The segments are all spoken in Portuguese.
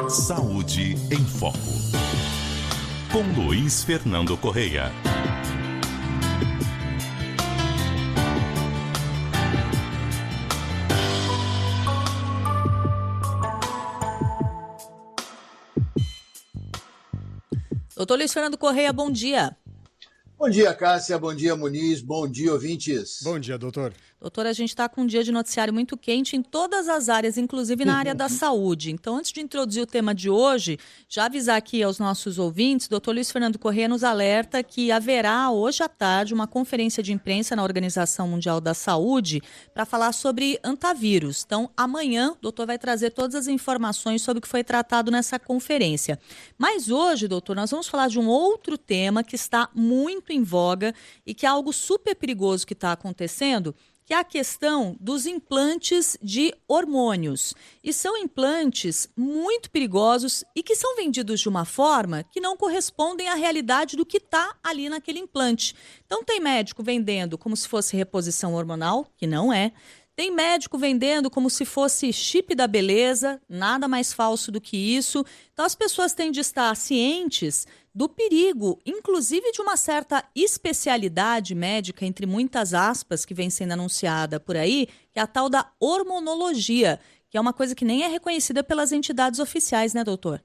Saúde em Foco, com Luiz Fernando Correia. Doutor Luiz Fernando Correia, bom dia. Bom dia, Cássia. Bom dia, Muniz. Bom dia, ouvintes. Bom dia, doutor. Doutor, a gente está com um dia de noticiário muito quente em todas as áreas, inclusive na área da saúde. Então, antes de introduzir o tema de hoje, já avisar aqui aos nossos ouvintes, doutor Luiz Fernando Correia nos alerta que haverá hoje à tarde uma conferência de imprensa na Organização Mundial da Saúde para falar sobre antavírus. Então, amanhã, o doutor vai trazer todas as informações sobre o que foi tratado nessa conferência. Mas hoje, doutor, nós vamos falar de um outro tema que está muito em voga e que é algo super perigoso que está acontecendo, que é a questão dos implantes de hormônios. E são implantes muito perigosos e que são vendidos de uma forma que não correspondem à realidade do que está ali naquele implante. Então tem médico vendendo como se fosse reposição hormonal, que não é. Tem médico vendendo como se fosse chip da beleza, nada mais falso do que isso. Então as pessoas têm de estar cientes do perigo, inclusive de uma certa especialidade médica, entre muitas aspas, que vem sendo anunciada por aí, que é a tal da hormonologia, que é uma coisa que nem é reconhecida pelas entidades oficiais, né, doutor?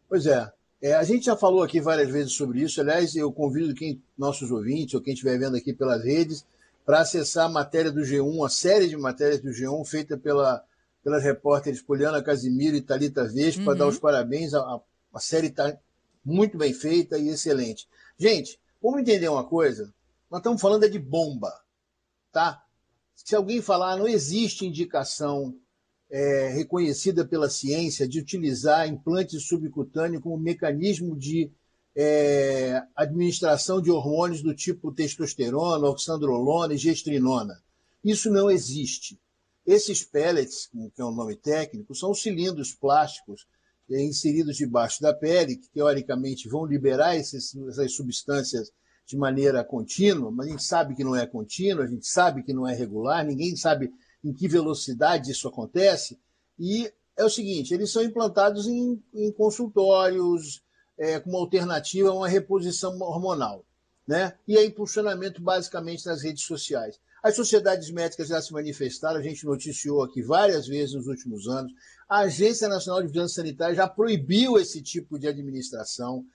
Pois é. A gente já falou aqui várias vezes sobre isso. Aliás, eu convido nossos ouvintes ou quem estiver vendo aqui pelas redes para acessar a matéria do G1, a série de matérias do G1 feita pelas repórteres Poliana Casimiro e Thalita Vespa, para dar os parabéns. A série está muito bem feita e excelente. Gente, vamos entender uma coisa? Nós estamos falando de bomba, tá? Se alguém falar, não existe indicação reconhecida pela ciência de utilizar implante subcutâneo como mecanismo de administração de hormônios do tipo testosterona, oxandrolona e gestrinona. Isso não existe. Esses pellets, que é o nome técnico, são cilindros plásticos inseridos debaixo da pele, que teoricamente vão liberar essas substâncias de maneira contínua, mas a gente sabe que não é contínua, a gente sabe que não é regular, ninguém sabe em que velocidade isso acontece. E é o seguinte, eles são implantados em consultórios, como alternativa a uma reposição hormonal, né? E é impulsionamento basicamente nas redes sociais. As sociedades médicas já se manifestaram, a gente noticiou aqui várias vezes nos últimos anos. A Agência Nacional de Vigilância Sanitária já proibiu esse tipo de administração.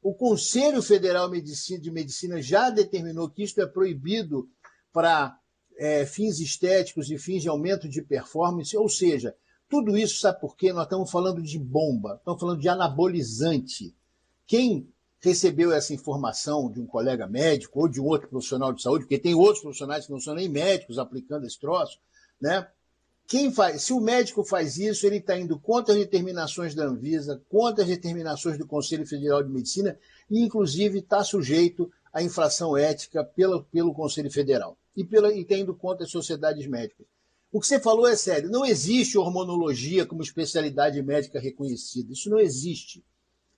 O Conselho Federal de Medicina já determinou que isto é proibido para fins estéticos e fins de aumento de performance. Ou seja, tudo isso, sabe por quê? Nós estamos falando de bomba, estamos falando de anabolizante. Quem recebeu essa informação de um colega médico ou de um outro profissional de saúde, porque tem outros profissionais que não são nem médicos aplicando esse troço, né? Se o médico faz isso, ele está indo contra as determinações da Anvisa, contra as determinações do Conselho Federal de Medicina e, inclusive, está sujeito à infração ética pelo Conselho Federal e está indo contra as sociedades médicas. O que você falou é sério. Não existe hormonologia como especialidade médica reconhecida. Isso não existe.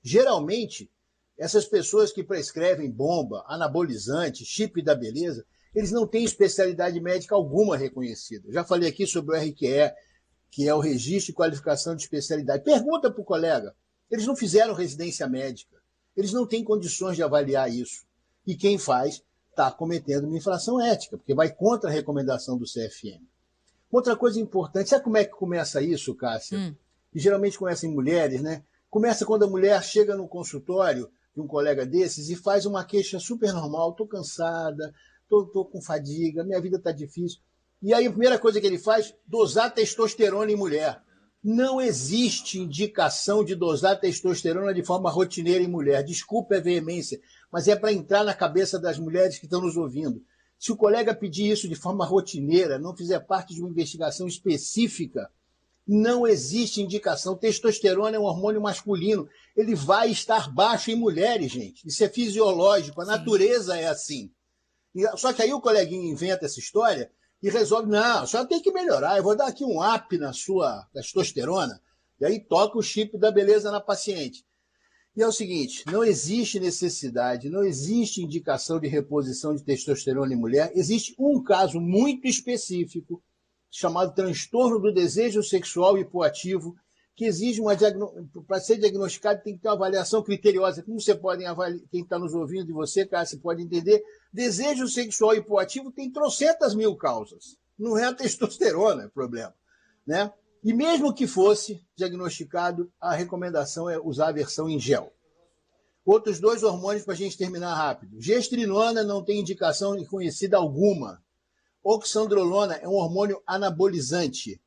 Geralmente, essas pessoas que prescrevem bomba, anabolizante, chip da beleza, eles não têm especialidade médica alguma reconhecida. Já falei aqui sobre o RQE, que é o Registro de Qualificação de Especialidade. Pergunta para o colega. Eles não fizeram residência médica. Eles não têm condições de avaliar isso. E quem faz está cometendo uma infração ética, porque vai contra a recomendação do CFM. Outra coisa importante, sabe como é que começa isso, Cássia? E geralmente começa em mulheres, né? Começa quando a mulher chega no consultório de um colega desses e faz uma queixa super normal. Estou cansada, estou com fadiga, minha vida está difícil. E aí a primeira coisa que ele faz, dosar testosterona em mulher. Não existe indicação de dosar testosterona de forma rotineira em mulher. Desculpa a veemência, mas é para entrar na cabeça das mulheres que estão nos ouvindo. Se o colega pedir isso de forma rotineira, não fizer parte de uma investigação específica, não existe indicação. Testosterona é um hormônio masculino. Ele vai estar baixo em mulheres, gente. Isso é fisiológico. A natureza é assim. Só que aí o coleguinha inventa essa história e resolve, não, a senhora tem que melhorar. Eu vou dar aqui um up na sua testosterona. E aí toca o chip da beleza na paciente. E é o seguinte, não existe necessidade, não existe indicação de reposição de testosterona em mulher. Existe um caso muito específico, chamado transtorno do desejo sexual hipoativo, que exige para ser diagnosticado tem que ter uma avaliação criteriosa. Como você pode avaliar, quem está nos ouvindo de você, cara, você pode entender, desejo sexual hipoativo tem trocentas mil causas. Não é a testosterona o problema, né? E mesmo que fosse diagnosticado, a recomendação é usar a versão em gel. Outros 2 hormônios para a gente terminar rápido. Gestrinona não tem indicação reconhecida alguma. Oxandrolona é um hormônio anabolizante.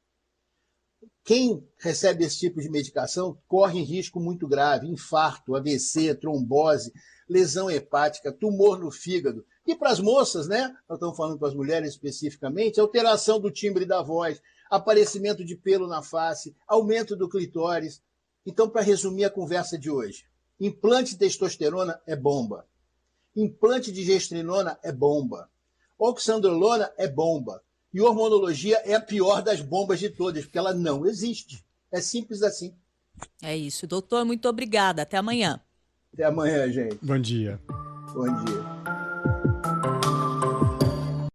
Quem recebe esse tipo de medicação corre risco muito grave, infarto, AVC, trombose, lesão hepática, tumor no fígado. E para as moças, né? Nós estamos falando para as mulheres especificamente, alteração do timbre da voz, aparecimento de pelo na face, aumento do clitóris. Então, para resumir a conversa de hoje, implante de testosterona é bomba. Implante de gestrinona é bomba. Oxandrolona é bomba. E hormonologia é a pior das bombas de todas, porque ela não existe. É simples assim. É isso. Doutor, muito obrigada. Até amanhã. Até amanhã, gente. Bom dia. Bom dia.